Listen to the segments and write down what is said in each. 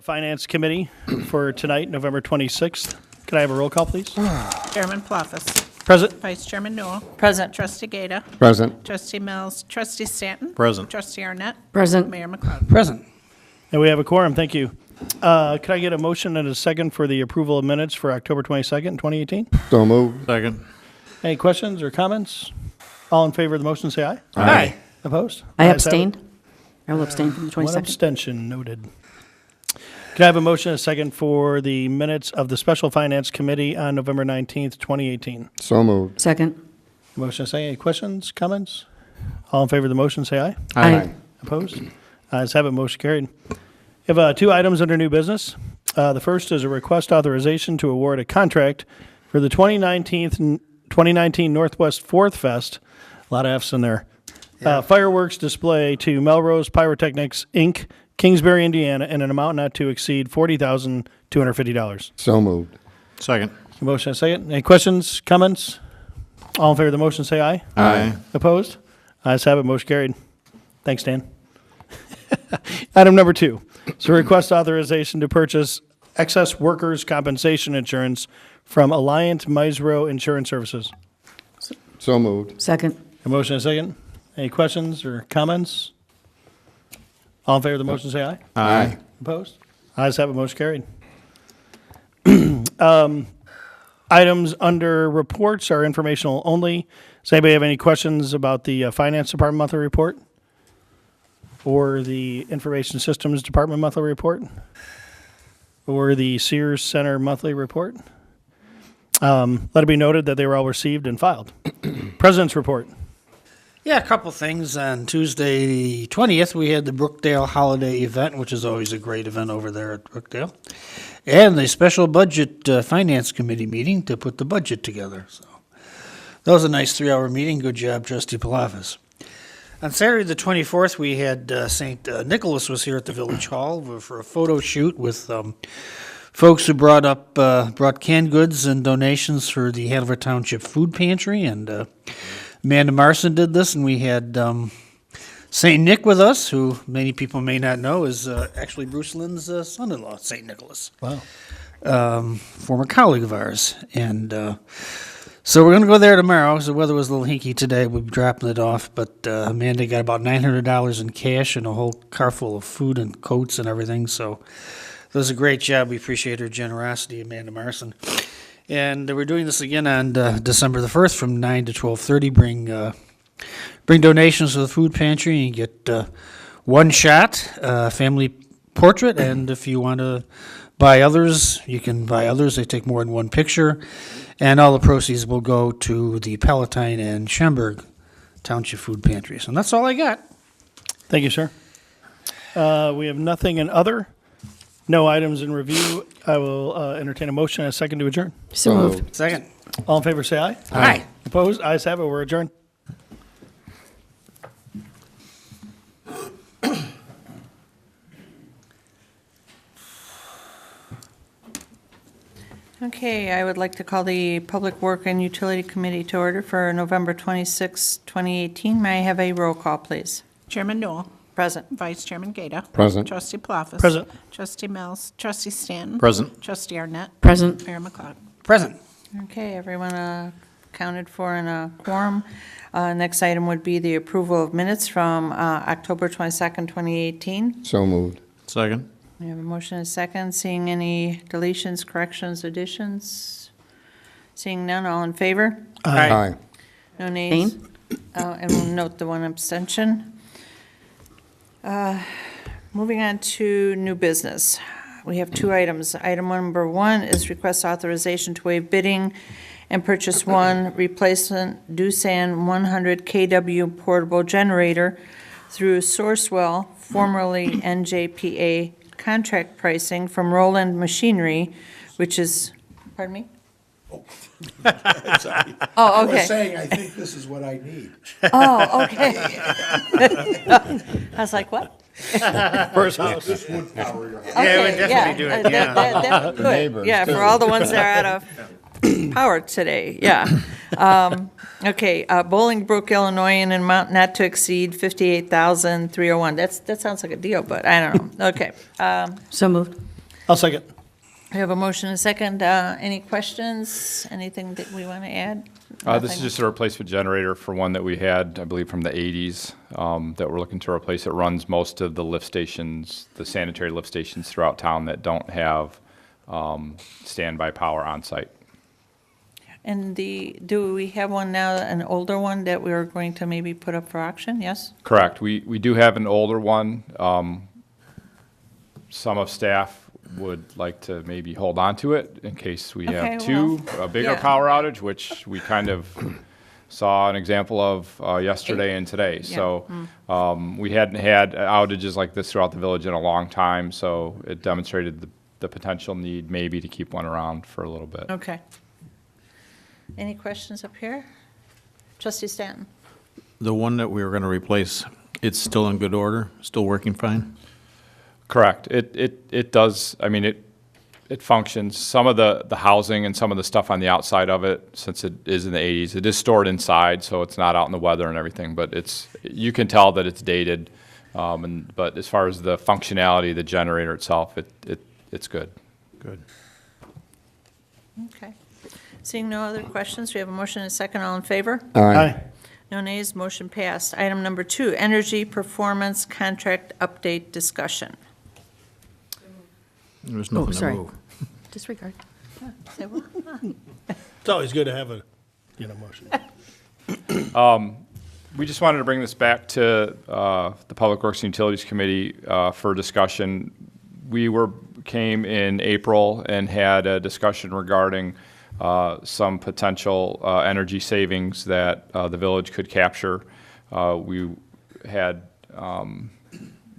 Finance Committee for tonight, November 26th. Could I have a roll call, please? Chairman Pluffus. Present. Vice Chairman Newell. Present. Trustee Gata. Present. Trustee Mills. Trustee Stanton. Present. Trustee Arnett. Present. Mayor McLeod. Present. And we have a quorum. Thank you. Could I get a motion and a second for the approval of minutes for October 22nd, 2018? So moved. Second. Any questions or comments? All in favor of the motion, say aye. Aye. Opposed? I Ayes have it. abstained. I will abstain from the One 22nd. abstention, noted. Can I have a motion and a second for the minutes of the Special Finance Committee on November 19th, 2018? So moved. Second. Motion and a second. Any questions, comments? All in favor of the motion, say aye. Aye. Opposed? Ayes have it, motion carried. We have two items under new business. The first is a request authorization to award a contract for the 2019 Northwest Fourth Fest, a lot of F's in there, fireworks display to Melrose Pyrotechnics, Inc., Kingsbury, Indiana, in an amount not to exceed $40,250. So moved. Second. Motion and a second. Any questions, comments? All in favor of the motion, say aye. Aye. Opposed? Ayes have it, motion carried. Thanks, Dan. Item number 2 is a request authorization to purchase excess workers' compensation insurance from Alliant Misro Insurance Services. So moved. Second. A motion and a second. Any questions or comments? All in favor of the motion, say aye. Aye. Opposed? Ayes have it, motion carried. Items under reports are informational only. Does anybody have any questions about the Finance Department monthly report? Or the Information Systems Department monthly report? Or the Sears Center monthly report? Let it be noted that they were all received and filed. President's report. Yeah, a couple things. On Tuesday, the 20th, we had the Brookdale Holiday event, which is always a great event over there at Brookdale, and the special budget Finance Committee meeting to put the budget together. So that was a nice 3-hour meeting. Good job, Trustee Palafis. On Saturday, the 24th, we had St. Nicholas was here at the Village Hall for a photo shoot with folks who brought canned goods and donations for the Hanover Township Food Pantry, and Amanda Marson did this, and we had St. Nick with us, who many people may not know is actually Bruce Lynn's son-in-law, St. Nicholas. Wow. Former colleague of ours. And so we're going to go there tomorrow, because the weather was a little hinky today. We'll be dropping it off, but Amanda got about $900 in cash and a whole car full of food and coats and everything, so it was a great job. We appreciate her generosity, Amanda Marson. And we're doing this again on December the 1st from 9 to 12:30. Bring donations to the food pantry and get one shot, family portrait. And if you want to buy others, you can buy others. They take more than one picture. And all the proceeds will go to the Palatine and Schaumburg Township Food Pantries. And that's all I got. Thank you, sir. We have nothing in other. No items in review. I will entertain a motion and a second to adjourn. So moved. Second. All in favor, say aye. Aye. Opposed? Ayes have it. We're adjourned. Okay, I would like to call the Public Work and Utility Committee to order for November 26, 2018. May I have a roll call, please? Chairman Newell. Present. Vice Chairman Gata. Present. Trustee Palafis. Present. Trustee Mills. Trustee Stanton. Present. Trustee Arnett. Present. Mayor McLeod. Present. Okay, everyone accounted for in a quorum. Next item would be the approval of minutes from October 22nd, 2018. So moved. Second. We have a motion and a second. Seeing any deletions, corrections, additions? Seeing none, all in favor? Aye. No nays? And we'll note the one abstention. Moving on to new business. We have 2 items. Item number 1 is request authorization to waive bidding and purchase one replacement Doosan 100 kW portable generator through Sourcewell, formerly NJPA, contract pricing from Roland Machinery, which is, pardon me? Sorry. Oh, I was okay. saying, I think this is what I need. Oh, okay. I was like, what? First house. This would power your house. Yeah, we Okay, definitely do it, yeah. That would, Neighbors, yeah, too. for all the ones that are out of power today, yeah. Okay, Bolingbrook, Illinois, in an amount not to exceed $58,301. That sounds like a deal, but I don't know. Okay. So moved. I'll second. We have a motion and a second. Any questions? Anything that we want to add? This is just a replacement generator for one that we had, I believe, from the 80s, that we're looking to replace. It runs most of the lift stations, the sanitary lift stations throughout town that don't have standby power on site. And do we have one now, an older one that we're going to maybe put up for auction? Yes? Correct. We do have an older one. Some of staff would like to maybe hold on to it in case we Okay, have a bigger yeah. power outage, which we kind of saw an example of yesterday and today. Yeah. So we hadn't had outages like this throughout the village in a long time, so it demonstrated the potential need maybe to keep one around for a little bit. Okay. Any questions up here? Trustee Stanton? The one that we were going to replace, it's still in good order, still working fine? Correct. It does, I mean, it functions. Some of the housing and some of the stuff on the outside of it, since it is in the 80s, it is stored inside, so it's not out in the weather and everything, but you can tell that it's dated. But as far as the functionality of the generator itself, it's good. Good. Okay. Seeing no other questions, we have a motion and a second. All in favor? Aye. No nays, motion passed. Item number 2, energy performance contract update discussion. There's Oh, nothing to sorry. move. Disregard. Say what? It's always good to have a, motion. We just wanted to bring this back to the Public Works and Utilities Committee for discussion. We came in April and had a discussion regarding some potential energy savings that the village could capture. We had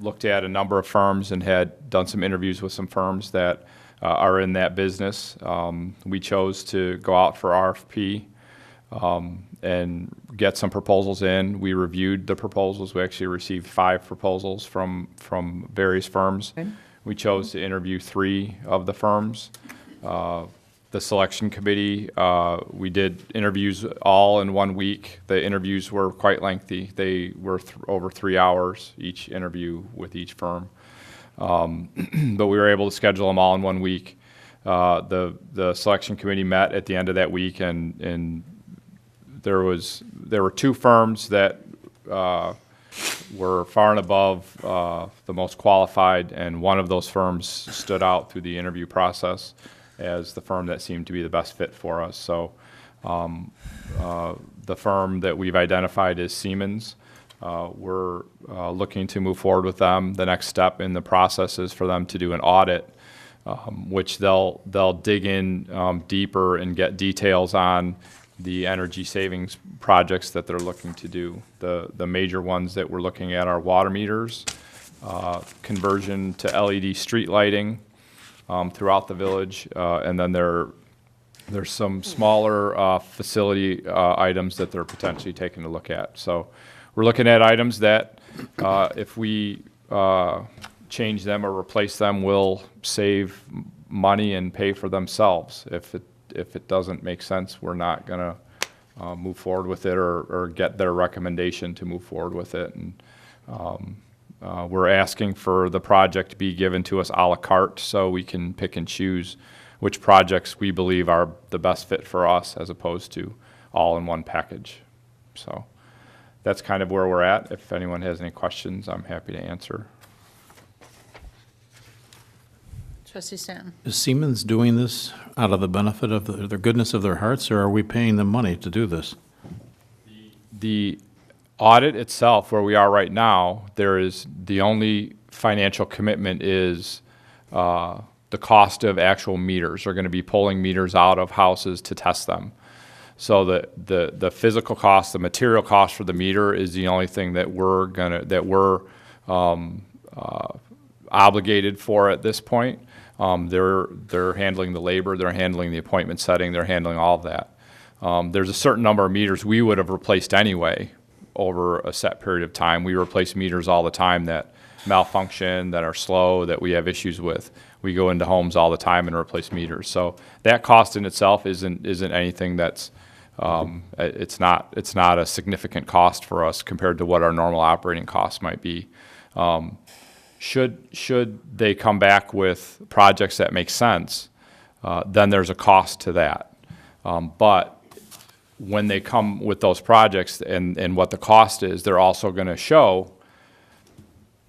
looked at a number of firms and had done some interviews with some firms that are in that business. We chose to go out for RFP and get some proposals in. We reviewed the proposals. We actually received 5 proposals from various firms. Okay. We chose to interview 3 of the firms. The selection committee, we did interviews all in 1 week. The interviews were quite lengthy. They were over 3 hours each interview with each firm. But we were able to schedule them all in 1 week. The selection committee met at the end of that week, and there were 2 firms that were far and above the most qualified, and one of those firms stood out through the interview process as the firm that seemed to be the best fit for us. So the firm that we've identified is Siemens. We're looking to move forward with them. The next step in the process is for them to do an audit, which they'll dig in deeper and get details on the energy savings projects that they're looking to do. The major ones that we're looking at are water meters, conversion to LED street lighting, throughout the village, and then there's some smaller facility items that they're potentially taking a look at. So we're looking at items that if we change them or replace them will save money and pay for themselves. If it doesn't make sense, we're not going to move forward with it or get their recommendation to move forward with it. And we're asking for the project to be given to us a la carte so we can pick and choose which projects we believe are the best fit for us as opposed to all in one package. So that's kind of where we're at. If anyone has any questions, I'm happy to answer. Trustee Stanton? Is Siemens doing this out of the benefit of the goodness of their hearts, or are we paying them money to do this? The audit itself, where we are right now, the only financial commitment is the cost of actual meters. They're going to be pulling meters out of houses to test them. So the physical cost, the material cost for the meter is the only thing that we're obligated for at this point. They're handling the labor, they're handling the appointment setting, they're handling all of that. There's a certain number of meters we would have replaced anyway over a set period of time. We replace meters all the time that malfunction, that are slow, that we have issues with. We go into homes all the time and replace meters. So that cost in itself isn't anything that's It's not a significant cost for us compared to what our normal operating costs might be. Should they come back with projects that make sense, then there's a cost to that. But when they come with those projects and what the cost is, they're also going to show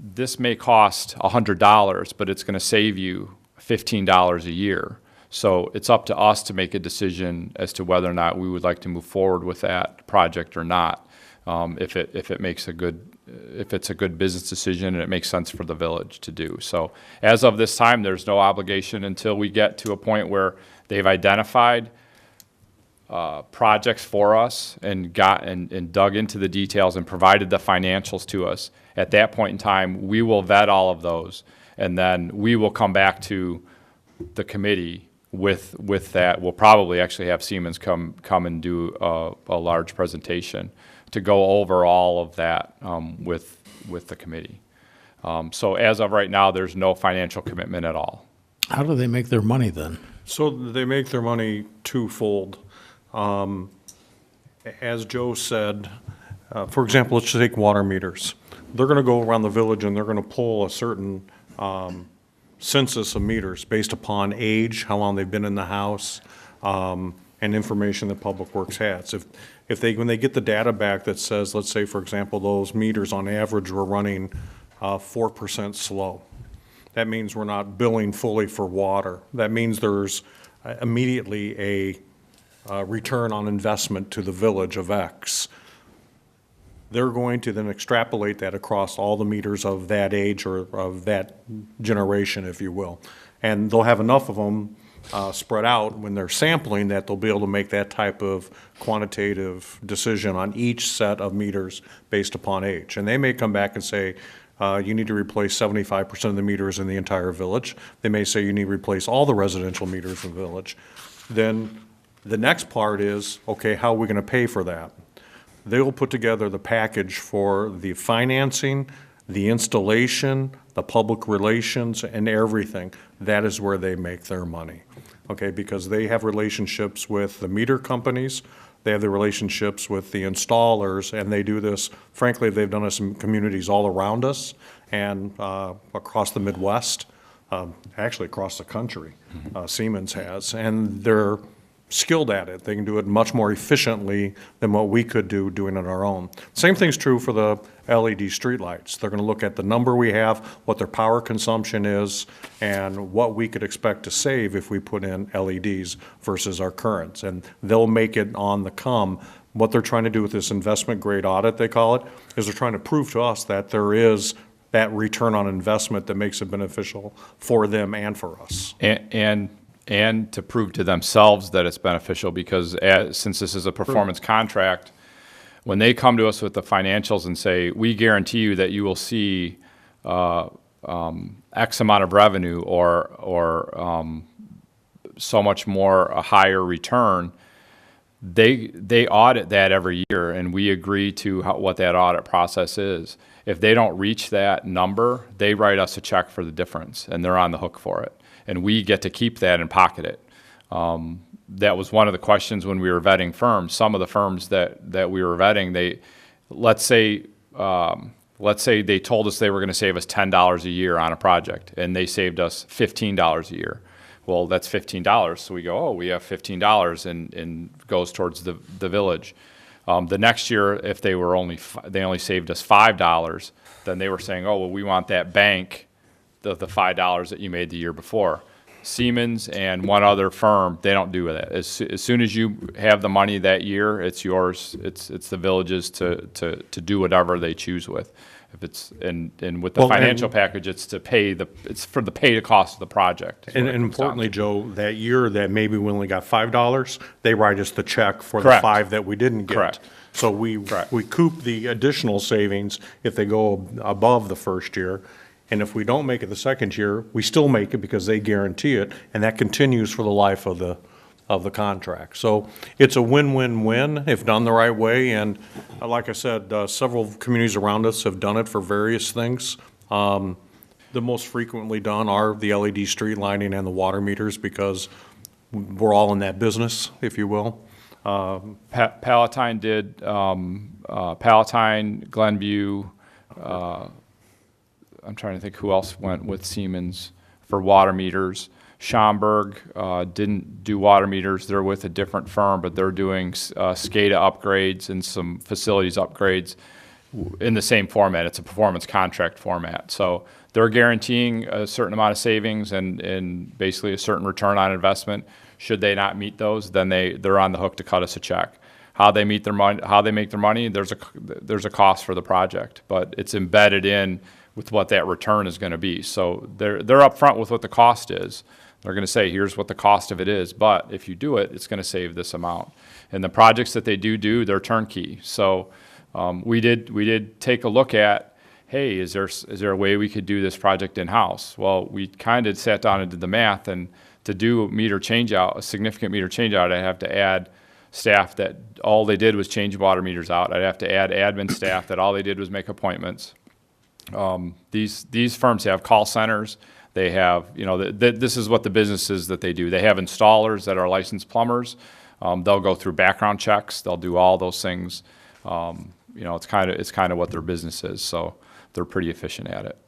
this may cost $100, but it's going to save you $15 a year. So it's up to us to make a decision as to whether or not we would like to move forward with that project or not. If it's a good business decision and it makes sense for the village to do. So as of this time, there's no obligation until we get to a point where they've identified projects for us and dug into the details and provided the financials to us. At that point in time, we will vet all of those, and then we will come back to the committee with that. We'll probably actually have Siemens come and do a large presentation to go over all of that with the committee. So as of right now, there's no financial commitment at all. How do they make their money then? So they make their money twofold. As Joe said, for example, let's take water meters. They're going to go around the village and they're going to pull a certain census of meters based upon age, how long they've been in the house, and information that Public Works has. When they get the data back that says, let's say, for example, those meters on average were running 4% slow. That means we're not billing fully for water. That means there's immediately a return on investment to the village of X. They're going to then extrapolate that across all the meters of that age or of that generation, if you will. And they'll have enough of them spread out when they're sampling that they'll be able to make that type of quantitative decision on each set of meters based upon age. And they may come back and say, you need to replace 75% of the meters in the entire village. They may say you need to replace all the residential meters in the village. Then the next part is, okay, how are we going to pay for that? They will put together the package for the financing, the installation, the public relations, and everything. That is where they make their money, okay? Because they have relationships with the meter companies, they have the relationships with the installers, and they do this, frankly, they've done this in communities all around us and across the Midwest, actually across the country, Siemens has, and they're skilled at it. They can do it much more efficiently than what we could do doing it on our own. Same thing's true for the LED streetlights. They're going to look at the number we have, what their power consumption is, and what we could expect to save if we put in LEDs versus our currents. And they'll make it on the come. What they're trying to do with this investment grade audit, they call it, is they're trying to prove to us that there is that return on investment that makes it beneficial for them and for us. And to prove to themselves that it's beneficial, because since this is a performance contract, when they come to us with the financials and say, we guarantee you that you will see X amount of revenue or so much more, a higher return, they audit that every year, and we agree to what that audit process is. If they don't reach that number, they write us a check for the difference, and they're on the hook for it. And we get to keep that and pocket it. That was one of the questions when we were vetting firms. Some of the firms that we were vetting, let's say they told us they were going to save us $10 a year on a project, and they saved us $15 a year. Well, that's $15. So we go, oh, we have $15 and goes towards the village. The next year, if they only saved us $5, then they were saying, oh, well, we want that bank, the $5 that you made the year before. Siemens and one other firm, they don't do that. As soon as you have the money that year, it's yours. It's the village's to do whatever they choose with. If it's and with the financial package, it's for the pay to cost of the project. And importantly, Joe, that year that maybe we only got $5, they write us the check for Correct. the $5 that we didn't get. Correct. So we coop the additional savings if they go above the first year. And if we don't make it the second year, we still make it because they guarantee it, and that continues for the life of the contract. So it's a win-win-win if done the right way. And like I said, several communities around us have done it for various things. The most frequently done are the LED street lighting and the water meters because we're all in that business, if you will. Palatine did, Palatine, Glenview, I'm trying to think who else went with Siemens for water meters. Schaumburg didn't do water meters. They're with a different firm, but they're doing SCADA upgrades and some facilities upgrades in the same format. It's a performance contract format. So they're guaranteeing a certain amount of savings and basically a certain return on investment. Should they not meet those, then they're on the hook to cut us a check. How they meet their money, how they make their money, there's a cost for the project, but it's embedded in with what that return is going to be. So they're upfront with what the cost is. They're going to say, here's what the cost of it is, but if you do it, it's going to save this amount. And the projects that they do, they're turnkey. So we did take a look at, hey, is there a way we could do this project in-house? Well, we kind of sat down and did the math, and to do a significant meter change out, I'd have to add staff that all they did was change water meters out. I'd have to add admin staff that all they did was make appointments. These firms have call centers. They have, this is what the businesses that they do. They have installers that are licensed plumbers. They'll go through background checks. They'll do all those things. It's kind of what their business is. So they're pretty efficient at it.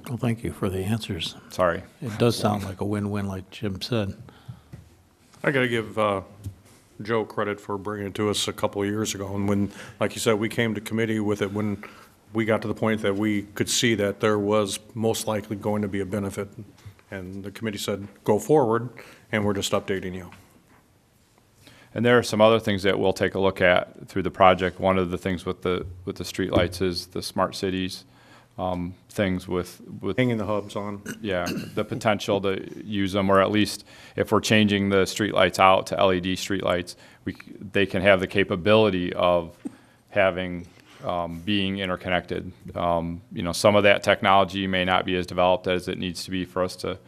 Well, thank you for the answers. Sorry. It does sound like a win-win, like Jim said. I got to give Joe credit for bringing it to us a couple of years ago. And when, like you said, we came to committee with it when we got to the point that we could see that there was most likely going to be a benefit. And the committee said, go forward, and we're just updating you. And there are some other things that we'll take a look at through the project. One of the things with the streetlights is the smart cities things with Hanging the hubs on. yeah, the potential to use them, or at least if we're changing the streetlights out to LED streetlights, they can have the capability of having being interconnected. Some of that technology may not be as developed as it needs to be for us to,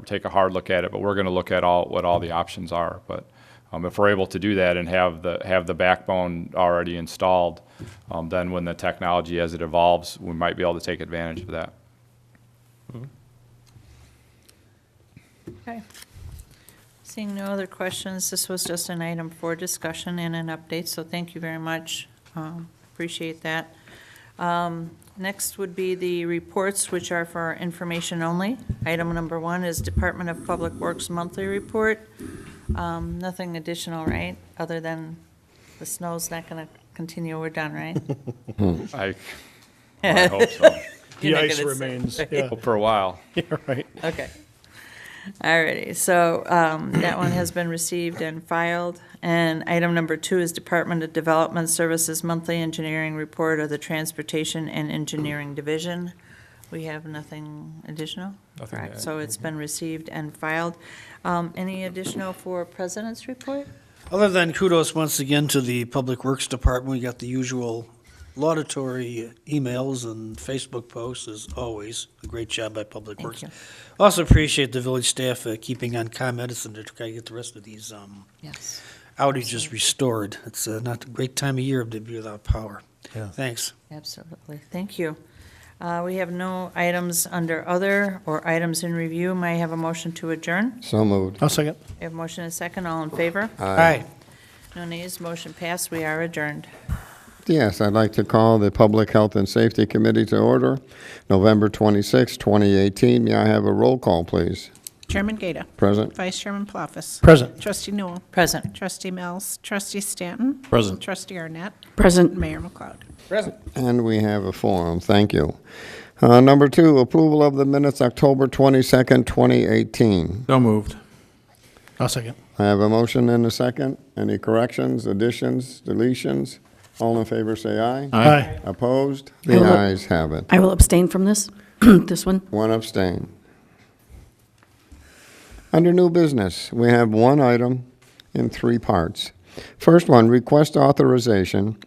take a hard look at it. But we're going to look at what all the options are. But if we're able to do that and have the backbone already installed, then when the technology as it evolves, we might be able to take advantage of that. Okay. Seeing no other questions, this was just an item for discussion and an update, so thank you very much. Appreciate that. Next would be the reports, which are for information only. Item number 1 is Department of Public Works Monthly Report. Nothing additional, right? Other than the snow's not going to continue, we're done, right? I hope so. You're The not ice gonna say, remains, right? yeah, Hope for a while. yeah, right. Okay. All righty, so that one has been received and filed. And item number 2 is Department of Development Services Monthly Engineering Report of the Transportation and Engineering Division. We have nothing additional? Nothing to Correct, add. so it's been received and filed. Any additional for President's Report? Other than kudos once again to the Public Works Department, we got the usual laudatory emails and Facebook posts, as always. A great job by Public Thank Works. you. Also appreciate the village staff keeping on ComEdison to try to get the rest of these Yes. outages restored. It's not a great time of year to be without power. Yeah. Thanks. Absolutely, thank you. We have no items under other or items in review. May I have a motion to adjourn? So moved. I'll second. We have a motion and a second, all in favor? Aye. No nays, motion passed, we are adjourned. Yes, I'd like to call the Public Health and Safety Committee to order, November 26, 2018. May I have a roll call, please? Chairman Gata. Present. Vice Chairman Plouffe. Present. Trustee Newell. Present. Trustee Mills. Trustee Stanton. Present. Trustee Arnett. Present. Mayor McLeod. And we have a forum. Thank you. Number 2, approval of the minutes, October 22nd, 2018. So moved. I'll second. I have a motion and a second. Any corrections, additions, deletions? All in favor, say aye. Aye. Opposed? I The will- ayes have it. I will abstain from this, this one. One abstain. Under new business, we have one item in 3 parts. First one, request authorization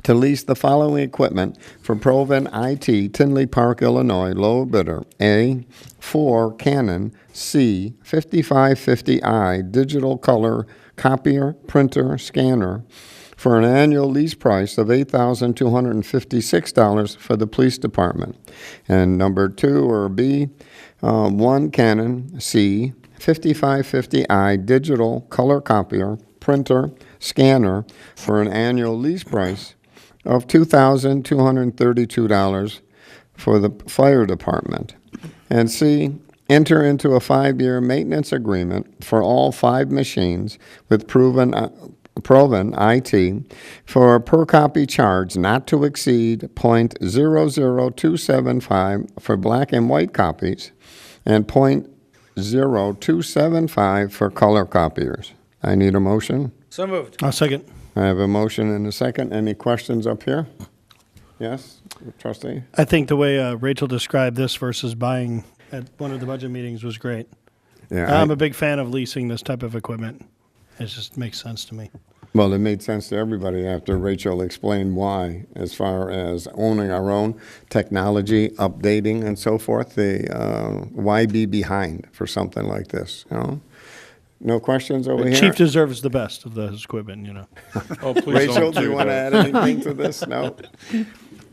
to lease the following equipment for Proven IT, Tinley Park, Illinois, low bidder. A, 4 Canon C5550i digital color copier, printer, scanner for an annual lease price of $8,256 for the police department. And number 2, or B, 1 Canon C5550i digital color copier, printer, scanner for an annual lease price of $2,232 for the fire department. And C, enter into a 5-year maintenance agreement for all 5 machines with proven IT for a per-copy charge not to exceed .00275 for black and white copies and .0275 for color copiers. I need a motion. So moved. I'll second. I have a motion and a second. Any questions up here? Yes, trustee? I think the way Rachel described this versus buying at one of the budget meetings was great. Yeah. I'm a big fan of leasing this type of equipment. It just makes sense to me. Well, it made sense to everybody after Rachel explained why, as far as owning our own technology, updating and so forth. Why be behind for something like this, you know? No questions over here? Chief deserves the best of this equipment, you know. Oh, please Rachel, don't do you want to that. add anything to this? No?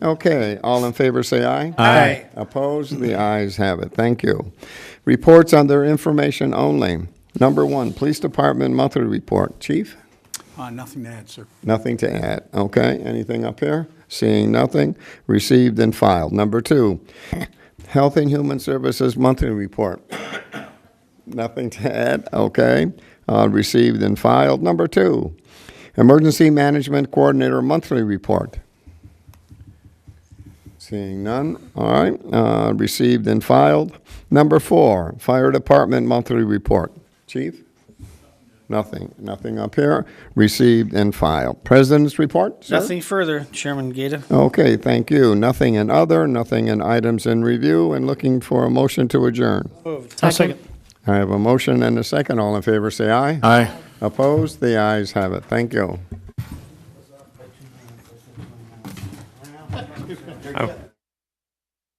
Okay, all in favor say aye. Aye. Opposed? The ayes have it. Thank you. Reports under information only. Number 1, Police Department Monthly Report. Chief? Nothing to add, sir. Nothing to add. Okay, anything up here? Seeing nothing, received and filed. Number 2, Health and Human Services Monthly Report. Nothing to add, okay. Received and filed. Number 2, Emergency Management Coordinator Monthly Report. Seeing none, all right, received and filed. Number 4, Fire Department Monthly Report. Chief? Nothing up here. Received and filed. President's report, sir? Nothing further, Chairman Gata. Okay, thank you. Nothing in other, nothing in items in review, and looking for a motion to adjourn. Moved. I'll second. I have a motion and a second. All in favor, say aye. Aye. Opposed? The ayes have it. Thank you.